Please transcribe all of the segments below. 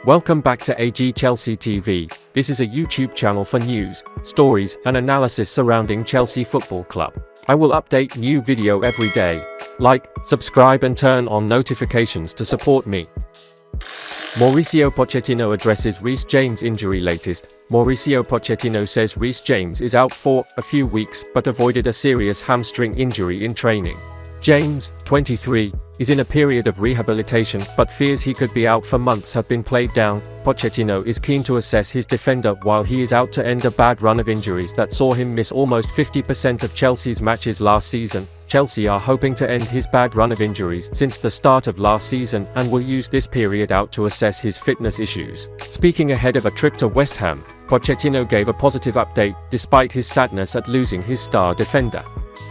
Welcome back to AG Chelsea TV. This is a YouTube channel for news, stories, and analysis surrounding Chelsea Football Club. I will update new video every day. Like, subscribe and turn on notifications to support me. Mauricio Pochettino addresses Reece James injury latest. Mauricio Pochettino says Reece James is out for a few weeks but avoided a serious hamstring injury in training. James, 23, is in a period of rehabilitation but fears he could be out for months have been played down. Pochettino is keen to assess his defender while he is out to end a bad run of injuries that saw him miss almost 50% of Chelsea's matches last season. Chelsea are hoping to end his bad run of injuries since the start of last season and will use this period out to assess his fitness issues. Speaking ahead of a trip to West Ham, Pochettino gave a positive update despite his sadness at losing his star defender.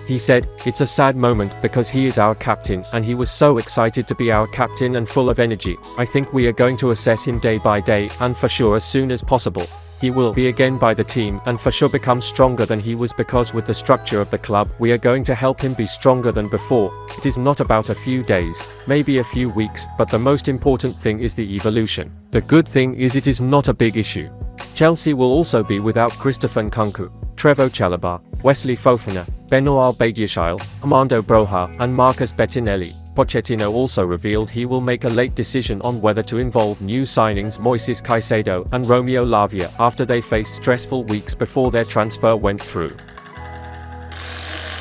He said, "It's a sad moment because he is our captain and he was so excited to be our captain and full of energy. I think we are going to assess him day by day and for sure as soon as possible. He will be again by the team and for sure become stronger than he was because with the structure of the club we are going to help him be stronger than before. It is not about a few days, maybe a few weeks, but the most important thing is the evolution. The good thing is it is not a big issue." Chelsea will also be without Christopher Nkunku, Trevoh Chalobah, Wesley Fofana, Benoit Badiashile, Armando Broja, and Marcus Bettinelli. Pochettino also revealed he will make a late decision on whether to involve new signings Moises Caicedo and Romeo Lavia after they faced stressful weeks before their transfer went through.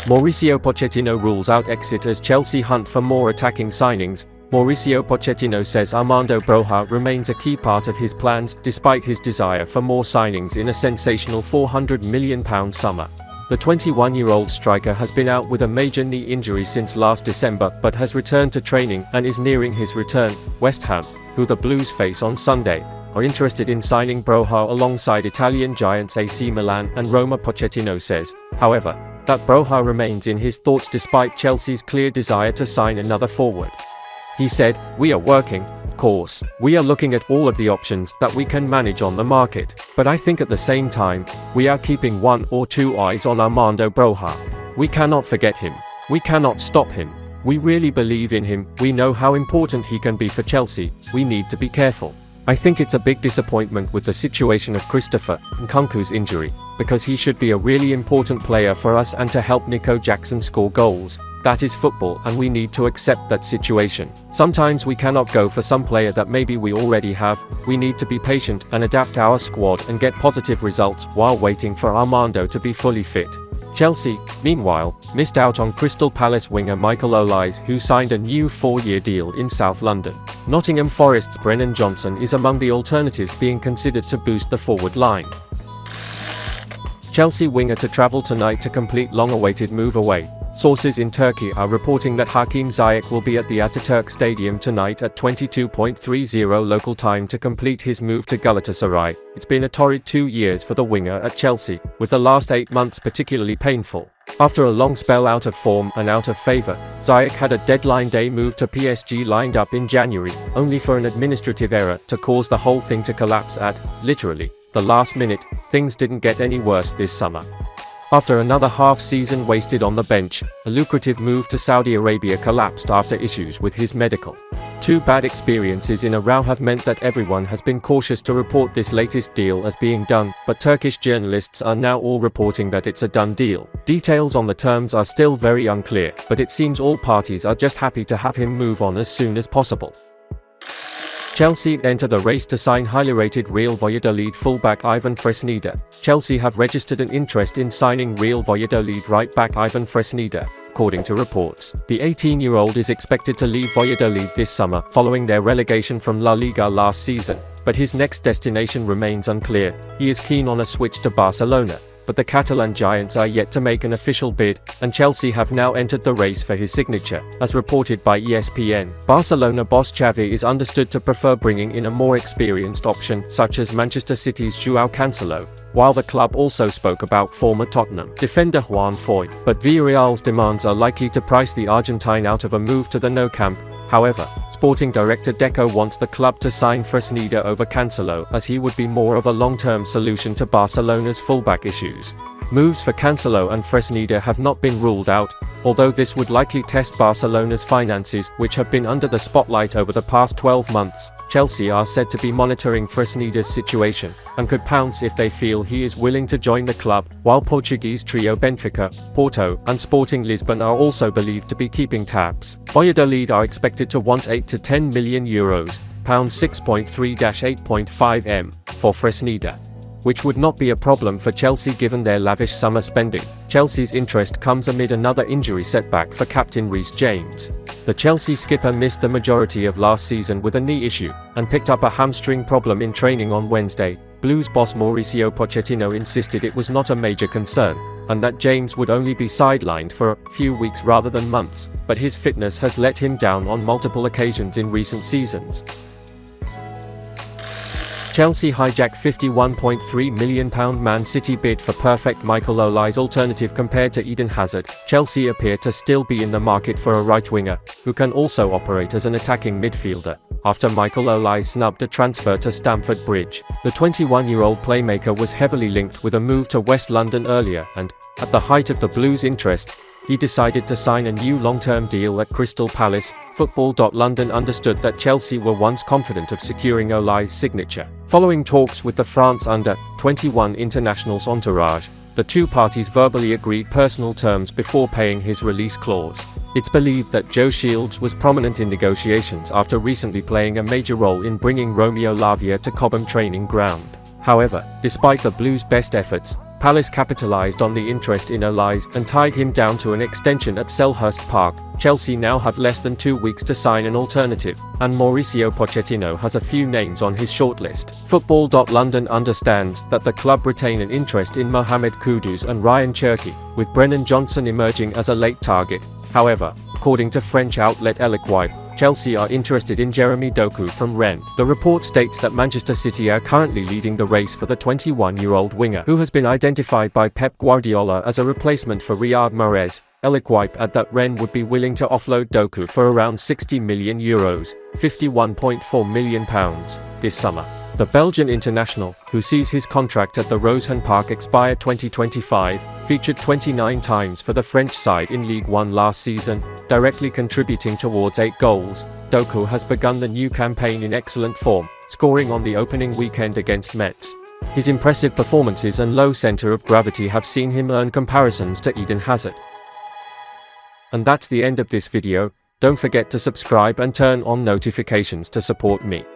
Mauricio Pochettino rules out exit as Chelsea hunt for more attacking signings. Mauricio Pochettino says Armando Broja remains a key part of his plans despite his desire for more signings in a sensational £400 million summer. The 21-year-old striker has been out with a major knee injury since last December but has returned to training and is nearing his return. West Ham, who the Blues face on Sunday, are interested in signing Broja alongside Italian giants AC Milan and Roma. Pochettino says, however, that Broja remains in his thoughts despite Chelsea's clear desire to sign another forward. He said, "We are working, of course. We are looking at all of the options that we can manage on the market. But I think at the same time, we are keeping one or two eyes on Armando Broja. We cannot forget him. We cannot stop him. We really believe in him. We know how important he can be for Chelsea. We need to be careful. I think it's a big disappointment with the situation of Christopher Nkunku's injury, because he should be a really important player for us and to help Nico Jackson score goals. That is football and we need to accept that situation. Sometimes we cannot go for some player that maybe we already have. We need to be patient and adapt our squad and get positive results while waiting for Armando to be fully fit." Chelsea, meanwhile, missed out on Crystal Palace winger Michael Olise, who signed a new 4-year deal in South London. Nottingham Forest's Brennan Johnson is among the alternatives being considered to boost the forward line. Chelsea winger to travel tonight to complete long-awaited move away. Sources in Turkey are reporting that Hakeem Ziyech will be at the Ataturk Stadium tonight at 22.30 local time to complete his move to Galatasaray. It's been a torrid 2 years for the winger at Chelsea, with the last 8 months particularly painful. After a long spell out of form and out of favour, Ziyech had a deadline day move to PSG lined up in January, only for an administrative error to cause the whole thing to collapse at, literally, the last minute. Things didn't get any worse this summer. After another half-season wasted on the bench, a lucrative move to Saudi Arabia collapsed after issues with his medical. 2 bad experiences in a row have meant that everyone has been cautious to report this latest deal as being done, but Turkish journalists are now all reporting that it's a done deal. Details on the terms are still very unclear, but it seems all parties are just happy to have him move on as soon as possible. Chelsea enter the race to sign highly rated Real Valladolid fullback Ivan Fresneda. Chelsea have registered an interest in signing Real Valladolid right-back Ivan Fresneda, according to reports. The 18-year-old is expected to leave Valladolid this summer following their relegation from La Liga last season, but his next destination remains unclear. He is keen on a switch to Barcelona, but the Catalan giants are yet to make an official bid, and Chelsea have now entered the race for his signature, as reported by ESPN. Barcelona boss Xavi is understood to prefer bringing in a more experienced option, such as Manchester City's Joao Cancelo, while the club also spoke about former Tottenham defender Juan Foyth. But Villarreal's demands are likely to price the Argentine out of a move to the Nou Camp. However, sporting director Deco wants the club to sign Fresneda over Cancelo as he would be more of a long-term solution to Barcelona's fullback issues. Moves for Cancelo and Fresneda have not been ruled out, although this would likely test Barcelona's finances, which have been under the spotlight over the past 12 months. Chelsea are said to be monitoring FRESNEDA's situation, and could pounce if they feel he is willing to join the club, while Portuguese trio Benfica, Porto, and Sporting Lisbon are also believed to be keeping tabs. Valladolid are expected to want €8 to 10 million, pounds 6.3-8.5M, for FRESNEDA, which would not be a problem for Chelsea given their lavish summer spending. Chelsea's interest comes amid another injury setback for captain Reece James. The Chelsea skipper missed the majority of last season with a knee issue, and picked up a hamstring problem in training on Wednesday. Blues boss Mauricio Pochettino insisted it was not a major concern, and that James would only be sidelined for a few weeks rather than months, but his fitness has let him down on multiple occasions in recent seasons. Chelsea hijack £51.3 million Man City bid for perfect Michael Oli's alternative compared to Eden Hazard. Chelsea appear to still be in the market for a right winger, who can also operate as an attacking midfielder, after Michael Oli snubbed a transfer to Stamford Bridge. The 21-year-old playmaker was heavily linked with a move to West London earlier and, at the height of the Blues' interest, he decided to sign a new long-term deal at Crystal Palace. Football.London understood that Chelsea were once confident of securing Oli's signature. Following talks with the France under-21 international's entourage, the two parties verbally agreed personal terms before paying his release clause. It's believed that Joe Shields was prominent in negotiations after recently playing a major role in bringing Romeo Lavia to Cobham training ground. However, despite the Blues' best efforts, Palace capitalized on the interest in Oli's and tied him down to an extension at Selhurst Park. Chelsea now have less than 2 weeks to sign an alternative, and Mauricio Pochettino has a few names on his shortlist. Football.London understands that the club retain an interest in Mohamed Kudus and Ryan Cherki, with Brennan Johnson emerging as a late target. However, according to French outlet L'Equipe, Chelsea are interested in Jeremy Doku from Rennes. The report states that Manchester City are currently leading the race for the 21-year-old winger, who has been identified by Pep Guardiola as a replacement for Riyad Mahrez. L'Equipe add that Rennes would be willing to offload Doku for around €60 million, £51.4 million, this summer. The Belgian international, who sees his contract at the Rosenborg Park expire 2025, featured 29 times for the French side in Ligue 1 last season, directly contributing towards 8 goals. Doku has begun the new campaign in excellent form, scoring on the opening weekend against Metz. His impressive performances and low center of gravity have seen him earn comparisons to Eden Hazard. And that's the end of this video. Don't forget to subscribe and turn on notifications to support me.